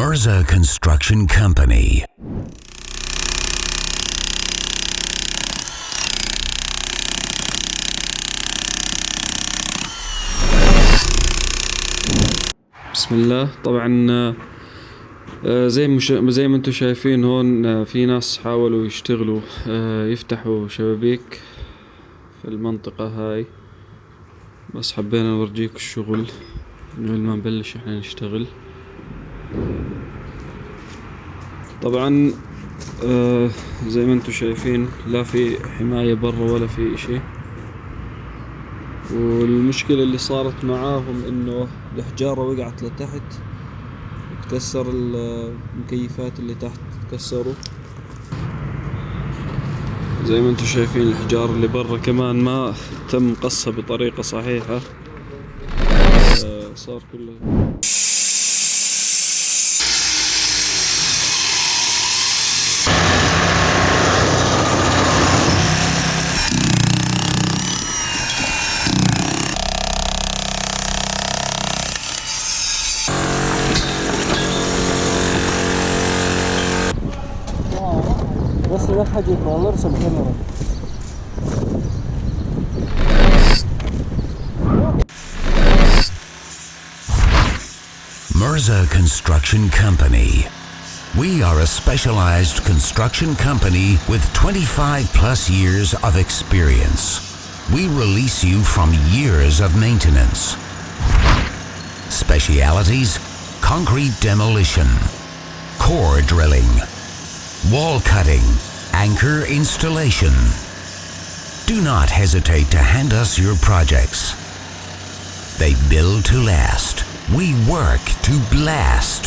Merza Construction Company. بسم الله. طبعا زي ما انتم شايفين هون في ناس حاولوا يشتغلوا يفتحوا شبابيك في المنطقة هاي، بس حبينا نورجيك الشغل قبل ما نبلش احنا نشتغل. طبعا زي ما انتم شايفين لا في حماية برا ولا في اشي، والمشكلة اللي صارت معاهم انه الحجارة وقعت لتحت، تكسر المكيفات اللي تحت تكسروا. زي ما انتم شايفين الحجار اللي برا كمان ما تم قصها بطريقة صحيحة، صار كله بس إذا حاجة يبغى ارسم كاميرا. Merza Construction Company. We are a specialized construction company with 25 plus years of experience. We release you from years of maintenance. Specialities: concrete demolition, core drilling, wall cutting, anchor installation. Do not hesitate to hand us your projects. They build to last. We work to blast.